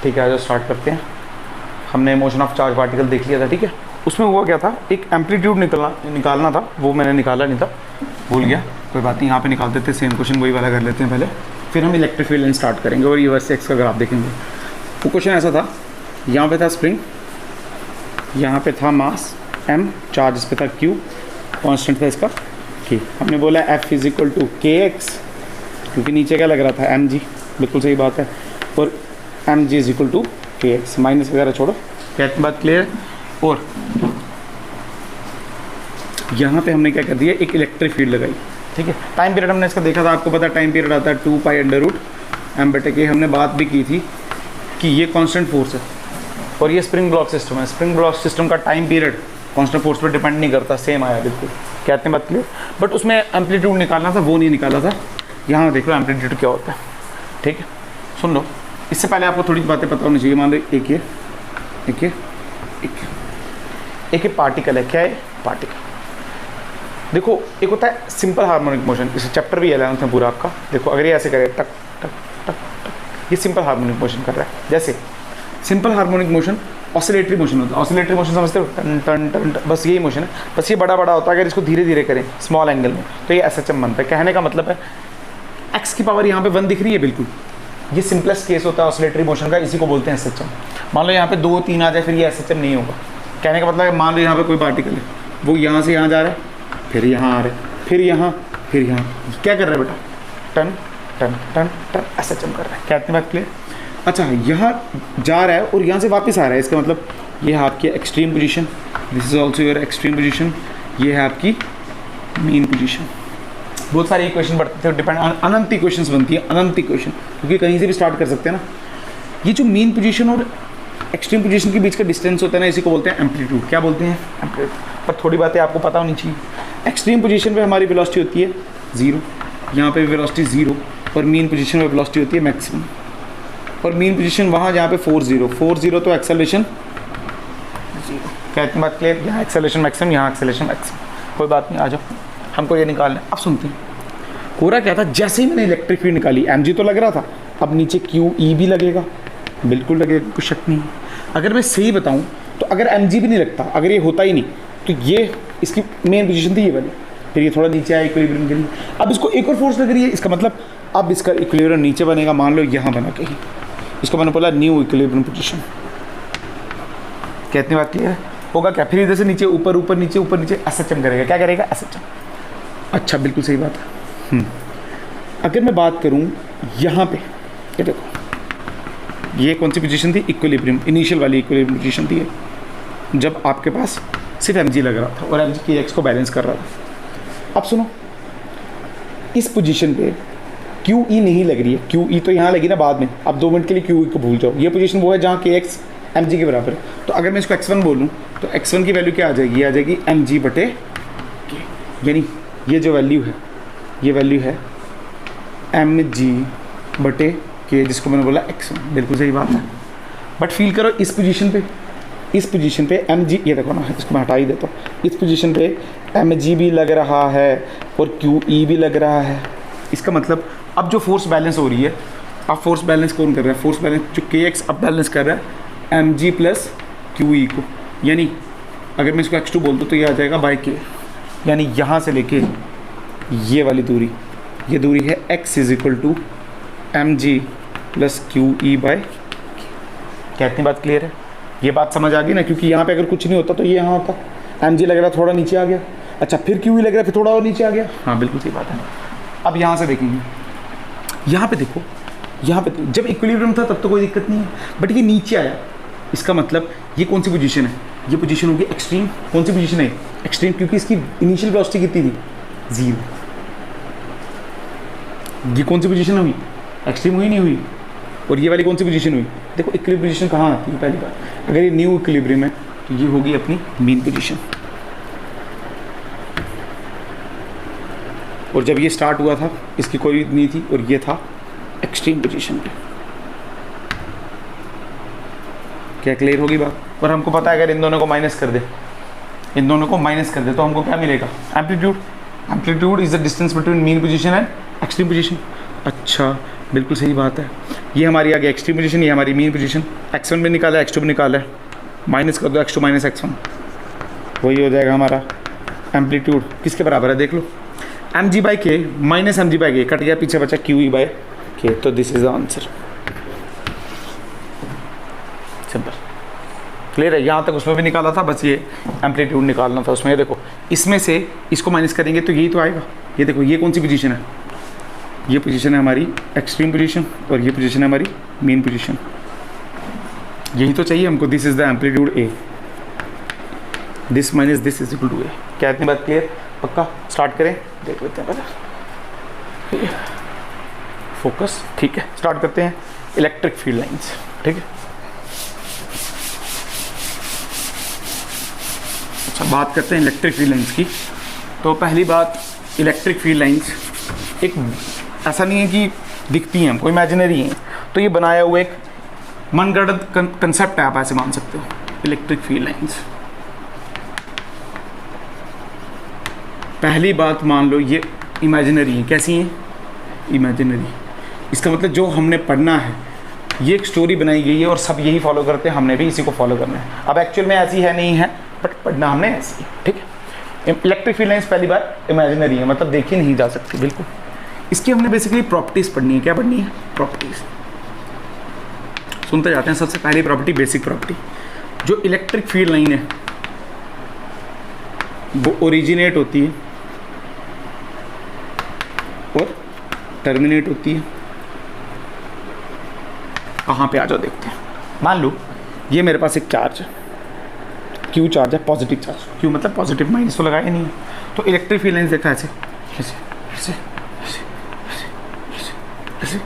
ठीक है, आज स्टार्ट करते हैं। हमने मोशन ऑफ चार्ज पार्टिकल देख लिया था, ठीक है। उसमें हुआ क्या था, एक एम्पलीट्यूड निकालना था, वो मैंने निकाला नहीं था, भूल गया, कोई बात नहीं। यहाँ पे निकाल देते, सेम क्वेश्चन वही वाला कर लेते हैं पहले, फिर हम इलेक्ट्रिक फील्ड स्टार्ट करेंगे और यूनिवर्स एक्स का ग्राफ देखेंगे। वो क्वेश्चन ऐसा था, यहाँ पे था स्प्रिंग, यहाँ पे था मास m, चार्ज इस पे था q, कांस्टेंट था इसका k। हमने बोला f इज इक्वल टू के एक्स, क्योंकि नीचे क्या लग रहा था mg, बिल्कुल सही बात है, और mg इज इक्वल टू के एक्स, माइनस वगैरह छोड़ो, क्या बात क्लियर है। और यहाँ पे हमने क्या कर दिया, एक इलेक्ट्रिक फील्ड लगाई, ठीक है। टाइम पीरियड हमने इसका देखा था, आपको पता है टाइम पीरियड आता है 2π√m/k। हमने बात भी की थी कि ये कांस्टेंट फोर्स है और ये स्प्रिंग ब्लॉक सिस्टम है। स्प्रिंग ब्लॉक सिस्टम का टाइम पीरियड कांस्टेंट फोर्स पर डिपेंड नहीं करता, सेम आया बिल्कुल, कहते हैं बात क्लियर। बट उसमें एम्पलीट्यूड निकालना था, वो नहीं निकाला था। यहाँ देख लो एम्पलीट्यूड क्या होता है, ठीक है, सुन लो। इससे पहले आपको थोड़ी बातें पता होनी चाहिए। मान लो एक ये पार्टिकल है, क्या है पार्टिकल। देखो एक होता है सिंपल हार्मोनिक मोशन, इस चैप्टर भी 11th में पूरा आपका। देखो अगर ये ऐसे करे टक टक टक टक, ये सिंपल हार्मोनिक मोशन कर रहा है। जैसे simple harmonic motion oscillatory motion होता है। ऑसिलेटरी मोशन समझते हो, टन टन टन टन, बस यही मोशन है, बस ये बड़ा बड़ा होता है। अगर इसको धीरे धीरे करें स्मॉल एंगल में तो ये SHM बनता है। कहने का मतलब है एक्स की पावर यहाँ पे 1 दिख रही है, बिल्कुल ये सिंपलेस्ट केस होता है ऑसिलेटरी मोशन का, इसी को बोलते हैं SHM। मान लो यहाँ पे 2 3 आ जाए, फिर ये SHM नहीं होगा। कहने का मतलब है मान लो यहाँ पे कोई पार्टिकल है, वो यहाँ से यहाँ जा रहा है, फिर यहाँ आ रहा है, फिर यहाँ, फिर यहाँ, क्या कर रहा है बेटा, टन टन टन टन SHM कर रहा है। कहते हैं बात क्लियर। अच्छा यहाँ जा रहा है और यहाँ से वापस आ रहा है, इसका मतलब ये है आपकी extreme position, this is also your extreme position, ये है आपकी मेन पोजीशन। बहुत सारे इक्वेशन बढ़ते थे, डिपेंड अनंत इक्वेशंस बनती है, अनंत इक्वेशन, क्योंकि कहीं से भी स्टार्ट कर सकते हैं ना। ये जो मेन पोजीशन और एक्सट्रीम पोजीशन के बीच का डिस्टेंस होता है ना, इसी को बोलते हैं एम्पलीट्यूड। क्या बोलते हैं, एम्पलीट्यूड। पर थोड़ी बातें आपको पता होनी चाहिए। एक्सट्रीम पोजीशन पे हमारी वेलोसिटी होती है 0, यहाँ पे वेलोसिटी 0, और मेन पोजीशन में वेलोसिटी होती है मैक्सिमम। और मेन पोजीशन वहाँ जहाँ पे 4 तो एक्सेलरेशन 0। कहते हैं बात क्लियर। यहाँ एक्सेलरेशन मैक्सिमम, यहाँ एक्सेलरेशन मैक्सिमम, कोई बात नहीं, आ जाओ हमको ये निकालना है। अब सुनते हैं हो रहा क्या था। जैसे ही मैंने इलेक्ट्रिक फील्ड निकाली, mg तो लग रहा था, अब नीचे QE भी लगेगा, बिल्कुल लगेगा, कुछ शक नहीं। अगर मैं सही बताऊं तो अगर mg भी नहीं लगता, अगर ये होता ही नहीं, तो ये इसकी मेन पोजीशन थी ये वाली, फिर ये थोड़ा नीचे आया इक्विलिब्रियम के लिए। अब इसको एक और फोर्स लग रही है, इसका मतलब अब इसका इक्विलिब्रियम नीचे बनेगा। मान लो यहाँ बना कहीं, इसको मैंने बोला न्यू इक्विलिब्रियम पोजीशन। कितनी बात क्लियर है। होगा क्या, फिर इधर से नीचे ऊपर, ऊपर नीचे, ऊपर नीचे, SHM करेगा। क्या करेगा, SHM। अच्छा बिल्कुल सही बात है। अगर मैं बात करूं यहाँ पे, ये देखो ये कौन सी पोजीशन थी, इक्विलिब्रियम, इनिशियल वाली इक्विलिब्रियम पोजीशन थी, जब आपके पास सिर्फ mg लग रहा था और mg की एक्स को बैलेंस कर रहा था। अब सुनो, इस पोजीशन पे QE नहीं लग रही है, QE तो यहाँ लगी ना बाद में, अब 2 मिनट के लिए QE को भूल जाओ। ये पोजीशन वो है जहाँ kx mg के बराबर है। तो अगर मैं इसको x1 बोलूँ तो x1 की वैल्यू क्या आ जाएगी, आ जाएगी mg/k, यानी ये जो वैल्यू है, ये वैल्यू है mg/k, जिसको मैंने बोला x1। बिल्कुल सही बात है। बट फील करो इस पोजीशन पे mg, ये देखो ना, इसको मैं हटा ही देता हूँ। इस पोजीशन पे mg भी लग रहा है और QE भी लग रहा है। इसका मतलब अब जो फोर्स बैलेंस हो रही है, अब फोर्स बैलेंस कौन कर रहा है, फोर्स बैलेंस जो kx अब बैलेंस कर रहा है mg + QE को। यानी अगर मैं इसको x2 बोल दूँ तो ये आ जाएगा /k, यानी यहाँ से लेके ये वाली दूरी, ये दूरी है x = mg + QE/k। क्या इतनी बात क्लियर है, ये बात समझ आ गई ना। क्योंकि यहाँ पे अगर कुछ नहीं होता तो ये यहाँ होता, mg लग रहा थोड़ा नीचे आ गया, अच्छा फिर QE लग रहा फिर थोड़ा और नीचे आ गया। हाँ बिल्कुल सही बात है। अब यहाँ से देखेंगे, यहाँ पे देखो, यहाँ पे जब इक्विलिब्रियम था तब तो कोई दिक्कत नहीं है, बट ये नीचे आया, इसका मतलब ये कौन सी पोजीशन है, ये पोजीशन होगी एक्सट्रीम। कौन सी पोजीशन है, एक्सट्रीम, क्योंकि इसकी इनिशियल वेलोसिटी कितनी थी, 0। ये कौन सी पोजीशन हुई, एक्सट्रीम हुई नहीं हुई। और ये वाली कौन सी पोजीशन हुई, देखो इक्विलिब्रियम पोजीशन कहाँ आती है, पहली बात अगर ये न्यू इक्विलिब्रियम है तो ये होगी अपनी मेन पोजीशन। और जब ये स्टार्ट हुआ था इसकी कोई नहीं थी और ये था एक्सट्रीम पोजीशन पे। क्या क्लियर होगी बात। और हमको पता है अगर इन दोनों को माइनस कर दे, इन दोनों को माइनस कर दे तो हमको क्या मिलेगा, amplitude. Amplitude is the distance between mean position and extreme position. अच्छा बिल्कुल सही बात है। ये हमारी आगे एक्सट्रीम पोजीशन, ये हमारी मीन पोजीशन। x1 में निकाला है, x2 में निकाला है, माइनस कर दो x2 माइनस x1, वही हो जाएगा हमारा एम्पलीट्यूड। किसके बराबर है देख लो, mg/k माइनस mg/k, कट गया, पीछे बचा qe/k। तो this is the answer. Simple, clear है। यहाँ तक उसमें भी निकाला था, बस ये एम्पलीट्यूड निकालना था उसमें। ये देखो, इसमें से इसको माइनस करेंगे तो यही तो आएगा। ये देखो, ये कौन सी पोजीशन है, ये पोजीशन है हमारी एक्सट्रीम पोजीशन, और ये पोजीशन है हमारी मेन पोजीशन। यही तो चाहिए हमको। This is the amplitude A, this minus this is equal to A. क्या इतनी बात क्लियर? पक्का? स्टार्ट करें, देख लेते हैं पहले। फोकस, ठीक है, स्टार्ट करते हैं। इलेक्ट्रिक फील्ड लाइंस, ठीक है। अच्छा, बात करते हैं इलेक्ट्रिक फील्ड लाइंस की। तो पहली बात, इलेक्ट्रिक फील्ड लाइंस एक ऐसा नहीं है कि दिखती हैं हमको, इमेजिनरी हैं। तो ये बनाया हुआ एक मनगढ़ंत कंसेप्ट है, आप ऐसे मान सकते हो। इलेक्ट्रिक फील्ड लाइंस, पहली बात मान लो ये इमेजिनरी है। कैसी हैं? इमेजिनरी। इसका मतलब जो हमने पढ़ना है, ये एक स्टोरी बनाई गई है और सब यही फॉलो करते हैं, हमने भी इसी को फॉलो करना है। अब एक्चुअल में ऐसी है नहीं है, बट पढ़ना हमने ऐसी है, ठीक है। इलेक्ट्रिक फील्ड लाइंस पहली बार इमेजिनरी है, मतलब देखी नहीं जा सकती बिल्कुल। इसकी हमने बेसिकली प्रॉपर्टीज़ पढ़नी है। क्या पढ़नी है? प्रॉपर्टीज़। सुनते जाते हैं। सबसे पहली प्रॉपर्टी, बेसिक प्रॉपर्टी, जो इलेक्ट्रिक फील्ड लाइन है वो ओरिजिनेट होती है और टर्मिनेट होती है। कहाँ पे? आ जाओ देखते हैं। मान लो ये मेरे पास एक चार्ज है, क्यू चार्ज है, पॉजिटिव चार्ज। क्यू मतलब पॉजिटिव, माइनस तो लगाया नहीं है। तो इलेक्ट्रिक फील्ड लाइंस देखा ऐसे ऐसे ऐसे ऐसे।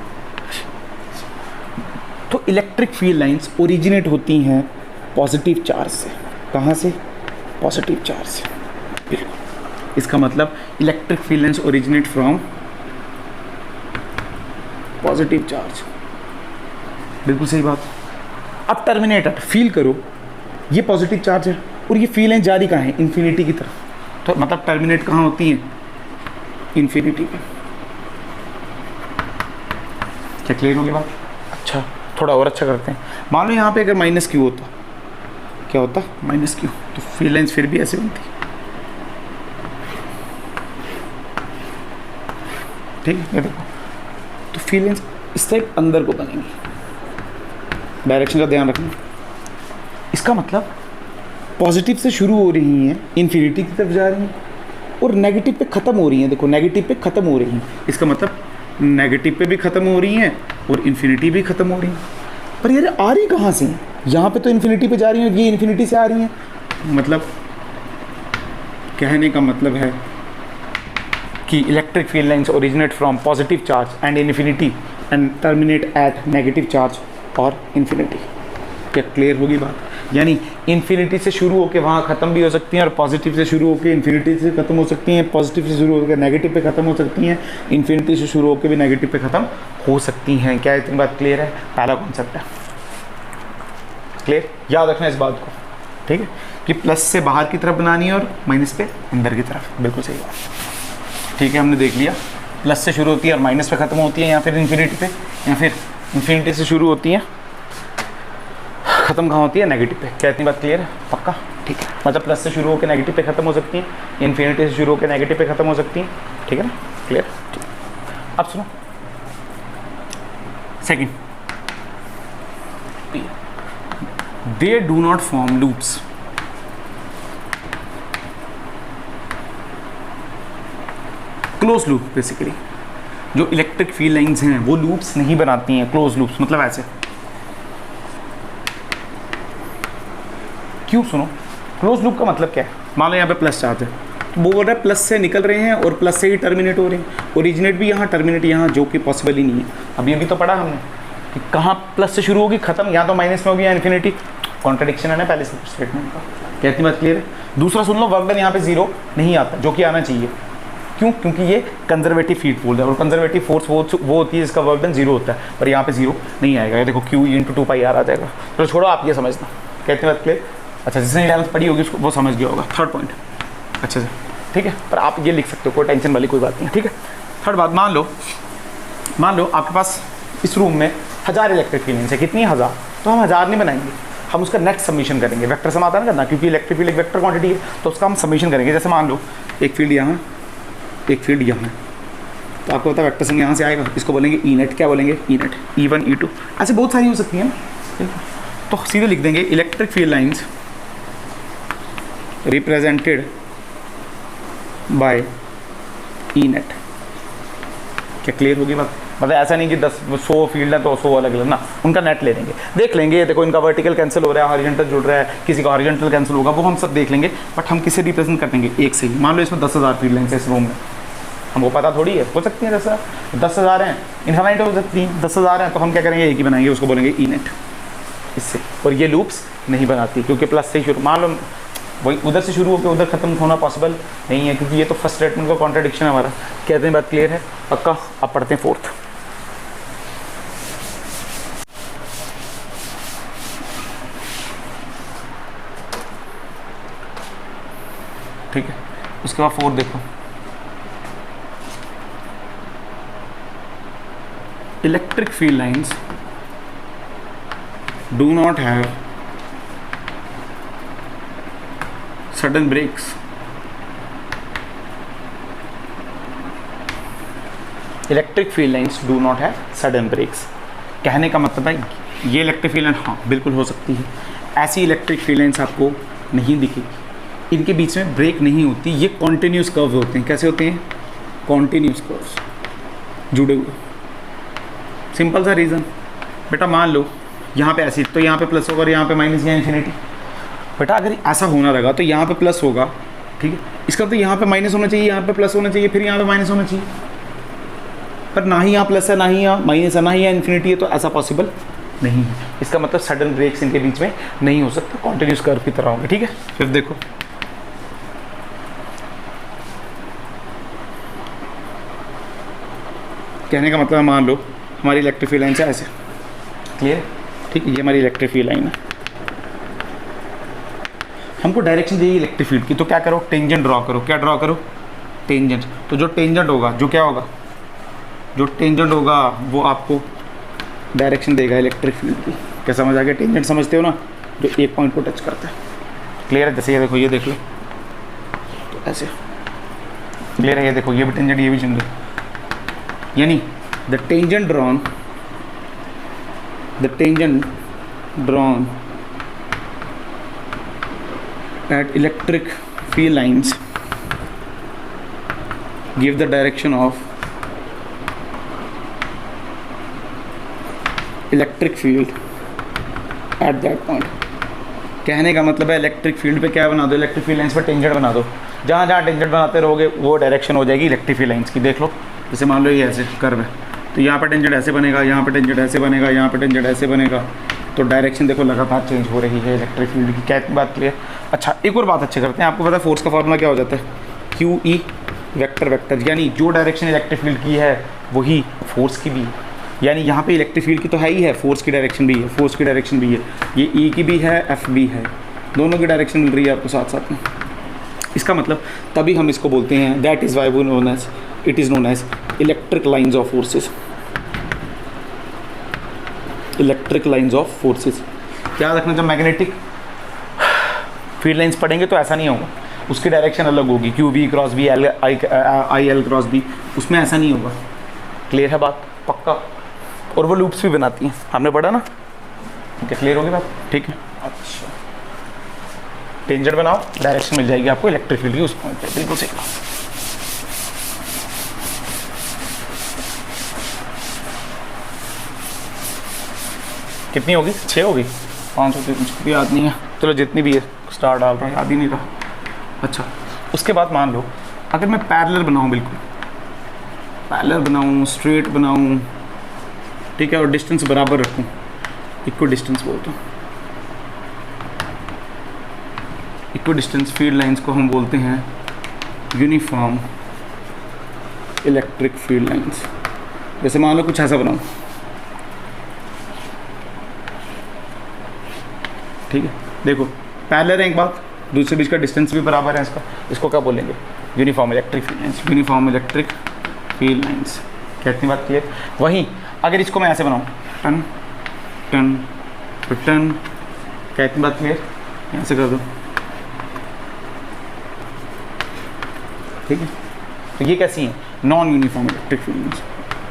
तो इलेक्ट्रिक फील्ड लाइंस ओरिजिनेट होती हैं पॉजिटिव चार्ज से। कहाँ से? पॉजिटिव चार्ज से, बिल्कुल। इसका मतलब electric field lines originate from positive charge, बिल्कुल सही बात। अब टर्मिनेट, फील करो, ये पॉजिटिव चार्ज है और ये फील लाइन जा रही कहाँ है? इन्फिनिटी की तरफ। तो मतलब टर्मिनेट कहाँ होती है? इन्फिनिटी पे। क्या क्लियर होगी बात? अच्छा, थोड़ा और अच्छा करते हैं। मान लो यहाँ पे अगर माइनस क्यू होता, क्या होता? Minus Q. तो फील्ड लाइंस फिर भी ऐसे बनती, ठीक है। ये देखो, तो फील्ड लाइंस इस टाइप अंदर को बनेंगी। डायरेक्शन का ध्यान रखना। इसका मतलब पॉजिटिव से शुरू हो रही हैं, इन्फिनिटी की तरफ जा रही हैं, और नेगेटिव पे ख़त्म हो रही हैं। देखो, नेगेटिव पे ख़त्म हो रही हैं। इसका मतलब नेगेटिव पे भी ख़त्म हो रही हैं और इन्फिनिटी भी ख़त्म हो रही हैं। पर यार आ रही कहाँ से? यहाँ पे तो इन्फिनिटी पे जा रही हैं, ये इन्फिनिटी से आ रही हैं। मतलब कहने का मतलब है कि electric field lines originate from positive charge and infinity and terminate at negative charge और इन्फिनिटी। क्या क्लियर होगी बात? यानी इन्फिनिटी से शुरू होकर वहाँ ख़त्म भी हो सकती हैं, और पॉजिटिव से शुरू होकर इन्फिनिटी से ख़त्म हो सकती हैं, पॉजिटिव से शुरू होकर नेगेटिव पे ख़त्म हो सकती हैं, इन्फिनिटी से शुरू होकर भी नेगेटिव पे ख़त्म हो सकती हैं। क्या इतनी बात क्लियर है? पहला कॉन्सेप्ट है क्लियर, याद रखना इस बात को, ठीक है, कि प्लस से बाहर की तरफ बनानी है और माइनस पे अंदर की तरफ। बिल्कुल सही बात, ठीक है। हमने देख लिया, प्लस से शुरू होती है और माइनस पे ख़त्म होती है, या फिर इन्फिनिटी पे, या फिर इन्फिनिटी से शुरू होती है, ख़त्म कहाँ होती है? नेगेटिव पे। क्या इतनी बात क्लियर है? पक्का? ठीक है। मतलब प्लस से शुरू होकर नेगेटिव पे ख़त्म हो सकती हैं, इन्फिनिटी से शुरू होकर नेगेटिव पे ख़त्म हो सकती हैं, ठीक है ना? क्लियर? अब सुनो second, they do not form loops. Close loop, basically जो इलेक्ट्रिक फील्ड लाइंस हैं वो लूप्स नहीं बनाती हैं। क्लोज लूप्स मतलब ऐसे, क्यों? सुनो, क्लोज लूप का मतलब क्या है? मान लो यहाँ पे प्लस चार्ज है, तो वो बोल रहा है प्लस से निकल रहे हैं और प्लस से ही टर्मिनेट हो रहे हैं, ओरिजिनेट भी यहाँ, टर्मिनेट यहाँ, जो कि पॉसिबल ही नहीं है। अभी अभी तो पढ़ा हमने कि कहाँ प्लस से शुरू होगी, ख़त्म या तो माइनस में होगी या इन्फिनिटी। कॉन्ट्रडिक्शन है ना पहले स्टेटमेंट का। क्या इतनी बात क्लियर है? दूसरा सुन लो, वर्क डन यहाँ पे जीरो नहीं आता, जो कि आना चाहिए। क्यों? क्योंकि ये कंजर्वेटिव फीड फोर्स है, और कंजर्वेटिव फोर्स वो होती है जिसका वर्क डन जीरो होता है, पर यहाँ पे जीरो नहीं आएगा। ये देखो, क्यू इंटू 2πr आ जाएगा। तो छोड़ो, आप ये समझना। क्या इतनी बात क्लियर? अच्छा, जिसने 11th पढ़ी होगी उसको वो समझ गया होगा। थर्ड पॉइंट, अच्छा से, ठीक है। पर आप ये लिख सकते हो, कोई टेंशन वाली कोई बात नहीं है, ठीक है। थर्ड बात, मान लो मान लो आपके पास इस रूम में 1000 इलेक्ट्रिक फील्ड लाइन्स है, कितनी 1000, तो हम 1000 नहीं बनाएंगे, हम उसका नेट सबमिशन करेंगे। वेक्टर समाधान करना, क्योंकि इलेक्ट्रिक फील्ड एक वेक्टर क्वांटिटी है, तो उसका हम सबमिशन करेंगे। जैसे मान लो एक फील्ड यहाँ, एक फील्ड यहाँ, तो आपको पता है वेक्टर सम यहाँ से आएगा, इसको बोलेंगे ई नेट। क्या बोलेंगे? ई नेट, E1 E2, ऐसे बहुत सारी हो सकती हैं ना। तो सीधे लिख देंगे electric field lines represented by E net. क्या क्लियर होगी बात? मतलब ऐसा नहीं कि 100 फील्ड है तो 100 अलग अलग ना, उनका नेट ले लेंगे। देख लेंगे, देखो इनका वर्टिकल कैंसिल हो रहा है, हॉरिजॉन्टल जुड़ रहा है, किसी का हॉरिजॉन्टल कैंसिल होगा, वो हम सब देख लेंगे। बट हम किसे रिप्रेजेंट कर देंगे? एक से ही। मान लो इसमें 10,000 फील्ड लाइन्स है इस रूम में, हमको पता थोड़ी है, हो सकती है 10,000 हैं, इनफाइनाइट हो सकती हैं, 10,000 हैं, तो हम क्या करेंगे? एक ही बनाएंगे, उसको बोलेंगे ई नेट इससे। और ये लूप्स नहीं बनाती, क्योंकि प्लस से ही शुरू, मान लो वही उधर से शुरू होकर उधर खत्म होना पॉसिबल नहीं है, क्योंकि ये तो फर्स्ट स्टेटमेंट का कॉन्ट्रडिक्शन है हमारा। कहते हैं बात क्लियर है? पक्का? अब पढ़ते हैं फोर्थ। ठीक है, उसके बाद फोर्थ देखो, electric field lines do not have sudden breaks। Electric field lines do not have sudden breaks. कहने का मतलब है ये इलेक्ट्रिक फील्ड लाइन, हाँ बिल्कुल हो सकती है, ऐसी इलेक्ट्रिक फील्ड लाइन्स आपको नहीं दिखेगी, इनके बीच में ब्रेक नहीं होती, ये कॉन्टिन्यूस कर्व होते हैं। कैसे होते हैं? कॉन्टिन्यूस कर्व्स जुड़े हुए। सिंपल सा रीज़न, बेटा मान लो यहाँ पे ऐसी, तो यहाँ पे प्लस होगा और यहाँ पे माइनस या इन्फिनिटी। बेटा अगर ऐसा होना लगा तो यहाँ पे प्लस होगा, ठीक है, इसका तो यहाँ पे माइनस होना चाहिए, यहाँ पे प्लस होना चाहिए, फिर यहाँ पे माइनस होना चाहिए, पर ना ही यहाँ प्लस है, ना ही यहाँ माइनस है, ना ही यहाँ इन्फिनिटी है, तो ऐसा पॉसिबल नहीं है। इसका मतलब सडन ब्रेक्स इनके बीच में नहीं हो सकता, कॉन्टिन्यूस कर्व की तरह होंगे। ठीक है, फिर देखो कहने का मतलब मान लो हमारी इलेक्ट्रिक फील्ड लाइन से ऐसे, क्लियर है? ठीक है, ये हमारी इलेक्ट्रिक फील्ड लाइन है, हमको डायरेक्शन दी इलेक्ट्रिक फील्ड की, तो क्या करो? टेंजेंट ड्रॉ करो। क्या ड्रॉ करो? टेंजेंट। तो जो टेंजेंट होगा, जो क्या होगा? जो टेंजेंट होगा वो आपको डायरेक्शन देगा इलेक्ट्रिक फील्ड की। क्या समझ आ गया? टेंजेंट समझते हो ना, जो एक पॉइंट को टच करता है। क्लियर है? जैसे ये देखो, ये देख लो, तो ऐसे क्लियर है? ये देखो, ये भी टेंजेंट, ये भी टेंजेंट, यानी the tangent drawn at electric field lines give the direction of electric field at that point। कहने का मतलब है इलेक्ट्रिक फील्ड पे क्या बना दो? इलेक्ट्रिक फील्ड लाइन्स पर टेंजेंट बना दो। जहाँ जहाँ टेंजेंट बनाते रहोगे वो डायरेक्शन हो जाएगी इलेक्ट्रिक फील्ड लाइन्स की। देख लो, जैसे मान लो ये ऐसे कर्व है, तो यहाँ पर टेंजेंट ऐसे बनेगा, यहाँ पर टेंजेंट ऐसे बनेगा, यहाँ पर टेंजेंट ऐसे बनेगा, तो डायरेक्शन देखो लगातार चेंज हो रही है इलेक्ट्रिक फील्ड की। क्या इतनी बात क्लियर? अच्छा, एक और बात अच्छे करते हैं। आपको पता है फोर्स का फॉर्मूला क्या हो जाता है? QE वेक्टर वेक्टर, यानी जो डायरेक्शन इलेक्ट्रिक फील्ड की है वही फोर्स की भी है। यानी यहाँ पे इलेक्ट्रिक फील्ड की तो है ही है, फोर्स की डायरेक्शन भी है, फोर्स की डायरेक्शन भी है, ये E की भी है, F भी है, दोनों की डायरेक्शन मिल रही है आपको साथ साथ में। इसका मतलब तभी हम इसको बोलते हैं, दैट इज़ वाई वो known as, it is known as electric lines of forces. Electric lines of forces. क्या रखना, जब मैग्नेटिक फील्ड लाइन्स पढ़ेंगे तो ऐसा नहीं होगा, उसकी डायरेक्शन अलग होगी, QV cross B, IL cross B, उसमें ऐसा नहीं होगा। क्लियर है बात? पक्का? और वो लूप्स भी बनाती हैं, हमने पढ़ा ना। ठीक है, क्लियर होगी बात? ठीक है, अच्छा, टेंजेंट बनाओ, डायरेक्शन मिल जाएगी आपको इलेक्ट्रिक फील्ड की उस पॉइंट पे। बिल्कुल सही। कितनी होगी? 6 होगी, 5 होती, मुझको भी याद नहीं है, चलो जितनी भी है स्टार डाल रहा है, याद ही नहीं रहा। अच्छा, उसके बाद मान लो अगर मैं पैरेलल बनाऊँ, बिल्कुल पैरेलल बनाऊँ, स्ट्रेट बनाऊँ, ठीक है, और डिस्टेंस बराबर रखूँ, इक्वल डिस्टेंस बोलते हैं। इक्वल डिस्टेंस फील्ड लाइंस को हम बोलते हैं यूनिफॉर्म इलेक्ट्रिक फील्ड लाइंस। जैसे मान लो कुछ ऐसा बनाऊँ, ठीक है, देखो पैरेलल है एक बात, दूसरे बीच का डिस्टेंस भी बराबर है इसका, इसको क्या बोलेंगे? Uniform electric field lines. Uniform electric field lines, क्या इतनी बात क्लियर? वहीं अगर इसको मैं ऐसे बनाऊँ, टन टन टन, क्या इतनी बात क्लियर? यहाँ से कर दो, ठीक है। तो ये कैसी है? Non uniform electric field lines,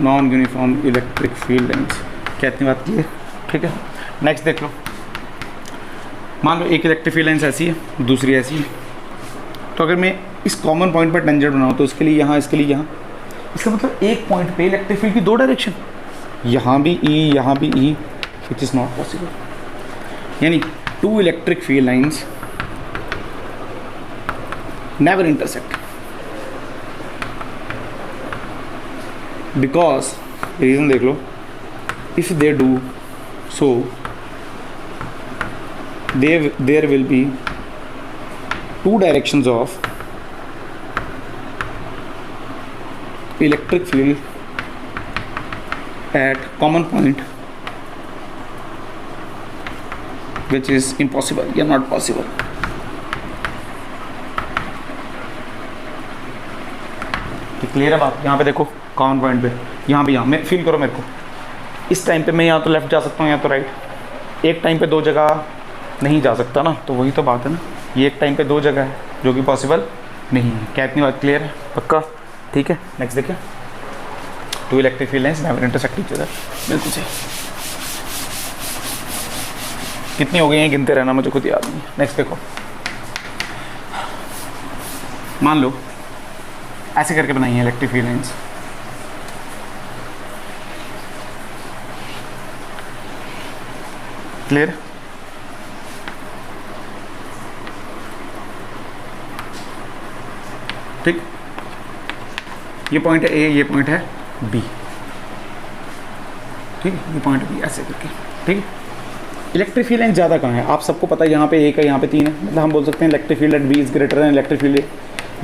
non uniform electric field lines, क्या इतनी बात क्लियर? ठीक है। नेक्स्ट देख लो, मान लो एक इलेक्ट्रिक फील्ड लाइंस ऐसी है, दूसरी ऐसी है। तो अगर मैं इस कॉमन पॉइंट पर टेंजेंट बनाऊँ तो इसके लिए यहाँ, इसके लिए यहाँ, इसका मतलब एक पॉइंट पे इलेक्ट्रिक फील्ड की दो डायरेक्शन, यहाँ भी ई, यहाँ भी E, which is not possible. यानी two electric field lines never intersect, because reason देख लो, if they do so there will be two directions of electric field at common point, which is impossible या not possible. Clear है बात? यहाँ पे देखो common point पे, यहाँ भी, यहाँ मैं फील करो मेरे को, इस टाइम पे मैं यहाँ तो लेफ्ट जा सकता हूँ, यहाँ तो राइट। एक टाइम पे दो जगह नहीं जा सकता ना, तो वही तो बात है ना, ये एक टाइम पे दो जगह है जो कि पॉसिबल नहीं है। क्या इतनी बात क्लियर है? पक्का? ठीक है। नेक्स्ट देखिए, two electric field lines never intersect each other, बिल्कुल सही। कितनी हो गई हैं गिनते रहना, मुझे खुद याद नहीं। नेक्स्ट देखो, मान लो ऐसे करके बनाई है इलेक्ट्रिक फील्ड लाइंस, क्लियर? ठीक, ये पॉइंट है ए, ये पॉइंट है बी, ठीक है, ये पॉइंट बी, ऐसे करके, ठीक है। इलेक्ट्रिक फील्ड लाइन ज़्यादा कहाँ है? आप सबको पता है, यहाँ पे एक है, यहाँ पे तीन है, मतलब हम बोल सकते हैं electric field at B is greater than electric field A.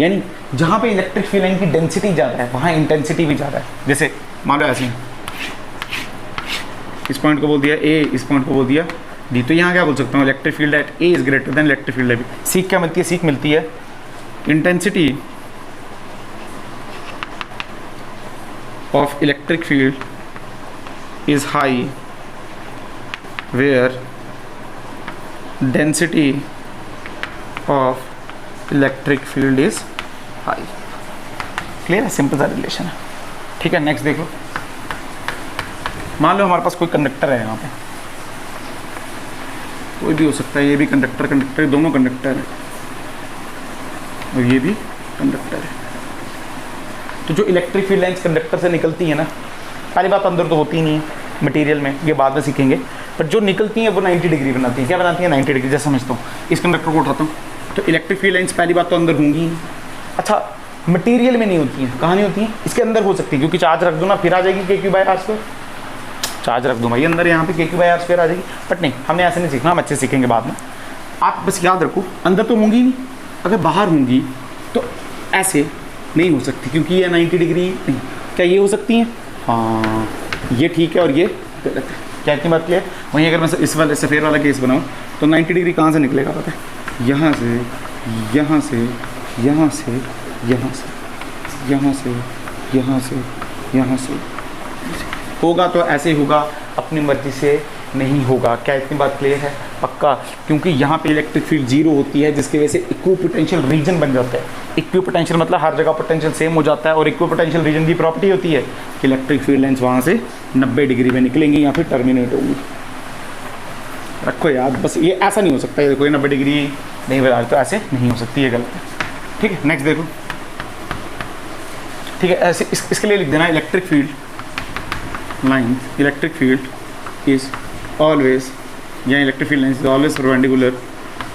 यानी जहाँ पे इलेक्ट्रिक फील्ड लाइन की डेंसिटी ज़्यादा है वहाँ इंटेंसिटी भी ज़्यादा है। जैसे मान लो ऐसे, इस पॉइंट को बोल दिया ए, इस पॉइंट को बोल दिया डी, तो यहाँ क्या बोल सकता हूँ? Electric field at A is greater than electric field at B. सीख क्या मिलती है? सीख मिलती है intensity of electric field is high where density of electric field is high। Clear है? सिंपल सा रिलेशन है, ठीक है। नेक्स्ट देखो, मान लो हमारे पास कोई कंडक्टर है, यहाँ पे कोई भी हो सकता है, ये भी कंडक्टर, कंडक्टर दोनों कंडक्टर है, और ये भी कंडक्टर है। तो जो इलेक्ट्रिक फील्ड लाइंस कंडक्टर से निकलती है ना, पहली बात अंदर तो होती नहीं है मटेरियल में, ये बाद में सीखेंगे, पर जो निकलती हैं वो 90 डिग्री बनाती हैं। क्या बनाती हैं? 90 डिग्री। जैसे समझता हूँ इस कंडक्टर को उठाता हूँ, तो इलेक्ट्रिक फील्ड लाइंस पहली बात तो अंदर होंगी ही। अच्छा, मटेरियल में नहीं होती हैं, कहाँ नहीं होती हैं? इसके अंदर हो सकती है, क्योंकि चार्ज रख दो ना, फिर आ जाएगी KQ/R²। चार्ज रख दूँ भाई अंदर, यहाँ पे KQ/R² आ जाएगी। बट नहीं, हमने ऐसे नहीं सीखना, हम अच्छे सीखेंगे बाद में। आप बस याद रखो, अंदर तो होंगी नहीं, अगर बाहर होंगी तो ऐसे नहीं हो सकती, क्योंकि ये 90 डिग्री नहीं। क्या ये हो सकती हैं? हाँ, ये ठीक है और ये गलत है। क्या इतनी बात क्लियर? वहीं अगर मैं इस वाले सफ़ेद वाला केस बनाऊँ तो 90 डिग्री कहाँ से निकलेगा पता है? यहाँ से, यहाँ से, यहाँ से, यहाँ से, यहाँ से, यहाँ से, यहाँ से होगा, तो ऐसे ही होगा, अपनी मर्जी से नहीं होगा। क्या इतनी बात क्लियर है? पक्का? क्योंकि यहाँ पे इलेक्ट्रिक फील्ड जीरो होती है, जिसकी वजह से इक्विपोटेंशियल रीजन बन जाता है। इक्विपोटेंशियल मतलब हर जगह पोटेंशियल सेम हो जाता है, और इक्विपोटेंशियल रीजन की प्रॉपर्टी होती है कि इलेक्ट्रिक फील्ड लाइंस वहाँ से 90 डिग्री में निकलेंगी या फिर टर्मिनेट होंगी। रखो याद, बस ये ऐसा नहीं हो सकता है। देखो ये 90 डिग्री नहीं बना, तो ऐसे नहीं हो सकती, ये गलत है, ठीक है। नेक्स्ट देखो, ठीक है, ऐसे इसके लिए लिख देना electric field line, electric field is always, या electric field line is always perpendicular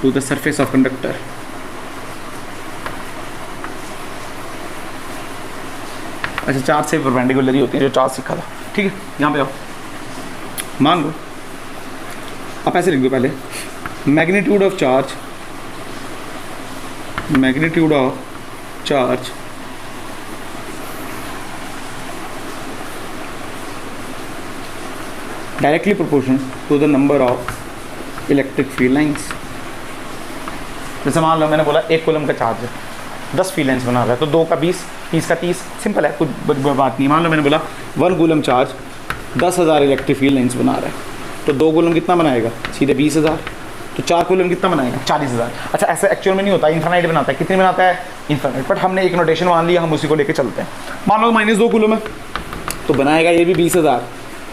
to the surface of conductor. अच्छा, चार्ज से परपेंडिकुलर ही होती है, जो चार्ज सीखा था, ठीक है। यहाँ पे आओ, मान लो आप ऐसे लिख दो पहले, magnitude of charge, magnitude of charge directly proportional to the number of electric field lines. जैसे मान लो मैंने बोला 1 कूलम का चार्ज है, 10 फील्ड लाइंस बना रहा है, तो 2 का 20, 30 का 30, सिंपल है, कुछ बात नहीं। मान लो मैंने बोला 1 coulomb charge 10,000 electric field lines बना रहा है, तो 2 कूलम कितना बनाएगा, सीधे 20,000, तो 4 कूलम कितना बनाएगा, 40,000। अच्छा ऐसा एक्चुअल में नहीं होता, इन्फिनिट बनाता है, कितने बनाता है, इन्फिनिट, बट हमने एक नोटेशन मान लिया, हम उसी को लेके चलते हैं। मान लो -2 कूलम है, तो बनाएगा ये भी 20,000,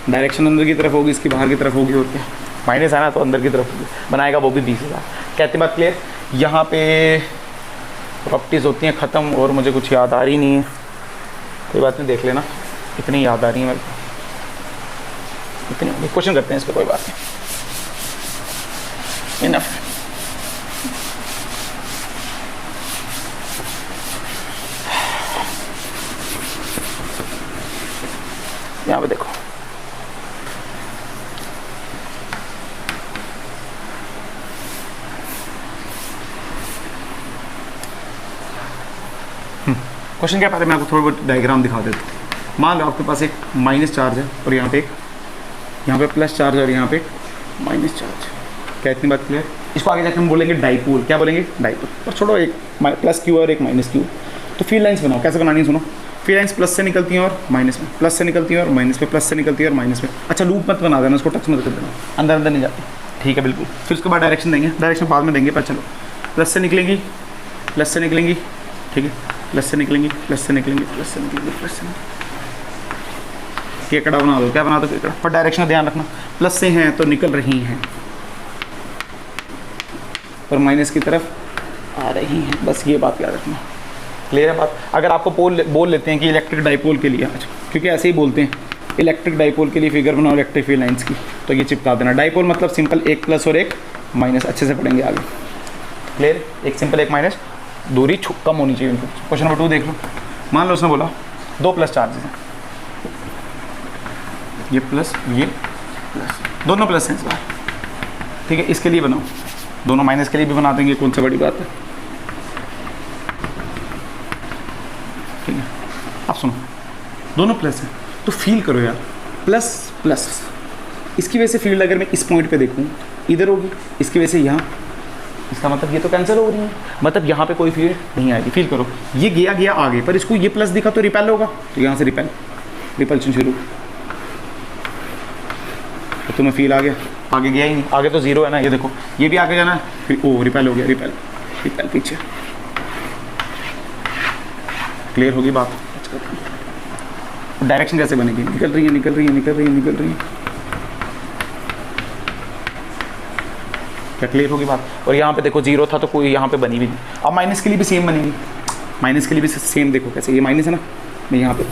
डायरेक्शन अंदर की तरफ होगी, इसकी बाहर की तरफ होगी, और क्या माइनस है ना, तो अंदर की तरफ होगी, बनाएगा वो भी 20,000। कहते बात क्लियर। यहाँ पे प्रॉपर्टीज़ होती हैं ख़त्म, और मुझे कुछ याद आ रही नहीं है, कोई बात नहीं, देख लेना, इतनी याद आ रही है मेरे को, इतनी क्वेश्चन करते हैं इस पर, कोई बात नहीं, इनफ। यहाँ पे देखो, क्वेश्चन क्या, पहले मैं आपको थोड़ा बहुत डायग्राम दिखा देता हूँ। मान लो आपके पास एक माइनस चार्ज है, और यहाँ पे प्लस चार्ज है, और यहाँ पे माइनस चार्ज। क्या इतनी बात क्लियर। इसको आगे जाकर हम बोलेंगे डाइपोल, क्या बोलेंगे, डाइपोल। और छोड़ो, एक प्लस क्यू और एक माइनस क्यू, तो फील्ड लाइन्स बनाओ। कैसे बनानी है सुनो, फील्ड लाइन्स प्लस से निकलती हैं और माइनस में, प्लस से निकलती हैं और माइनस में, प्लस से निकलती है और माइनस में। अच्छा लूप मत बना देना, उसको टच मत कर देना, अंदर अंदर नहीं जाती, ठीक है बिल्कुल। फिर उसके बाद डायरेक्शन देंगे, डायरेक्शन बाद में देंगे, पर चलो प्लस से निकलेंगी, प्लस से निकलेंगी, ठीक है, प्लस से निकलेंगी, प्लस से निकलेंगी, प्लस से निकलेंगी, प्लस से केकड़ा बना दो, क्या बना दो, केकड़ा। पर डायरेक्शन का ध्यान रखना, प्लस से हैं तो निकल रही हैं, और माइनस की तरफ आ रही हैं, बस ये बात याद रखना। क्लियर है बात। अगर आपको बोल लेते हैं कि इलेक्ट्रिक डाइपोल के लिए, अच्छा क्योंकि ऐसे ही बोलते हैं, इलेक्ट्रिक डाइपोल के लिए फिगर बनाओ इलेक्ट्रिक फील्ड लाइन्स की, तो ये चिपका देना। डाइपोल मतलब सिंपल एक प्लस और एक माइनस, अच्छे से पढ़ेंगे आगे। क्लियर, एक सिंपल एक माइनस, दूरी कम होनी चाहिए उनको। क्वेश्चन नंबर 2 देख लो। मान लो उसने बोला 2 प्लस चार्जेस हैं, ये प्लस ये प्लस, दोनों प्लस हैं इस बार, ठीक है। इसके लिए बनाओ, दोनों माइनस के लिए भी बना देंगे, कौन सा बड़ी बात है, ठीक है। अब सुनो, दोनों प्लस हैं, तो फील करो यार, प्लस प्लस, इसकी वजह से फील्ड अगर मैं इस पॉइंट पे देखूँ इधर होगी, इसकी वजह से यहाँ, इसका मतलब ये तो कैंसिल हो रही है, मतलब यहाँ पे कोई फील्ड नहीं आएगी। फील करो, ये गया आगे, पर इसको ये प्लस दिखा तो रिपेल होगा, तो यहाँ से रिपल्शन शुरू, तो तुम्हें फील आ गया, आगे गया ही नहीं, आगे तो 0 है ना, ये देखो ये भी आगे जाना है, फिर ओ रिपेल हो गया, रिपेल पीछे। क्लियर होगी बात। डायरेक्शन कैसे बनेगी, निकल रही है, निकल रही है, निकल रही है, निकल रही है, क्या क्लियर होगी बात। और यहाँ पे देखो 0 था तो कोई यहाँ पे बनी भी नहीं। अब माइनस के लिए भी सेम बनेगी, माइनस के लिए भी सेम, देखो कैसे, ये माइनस है ना, मैं यहाँ पे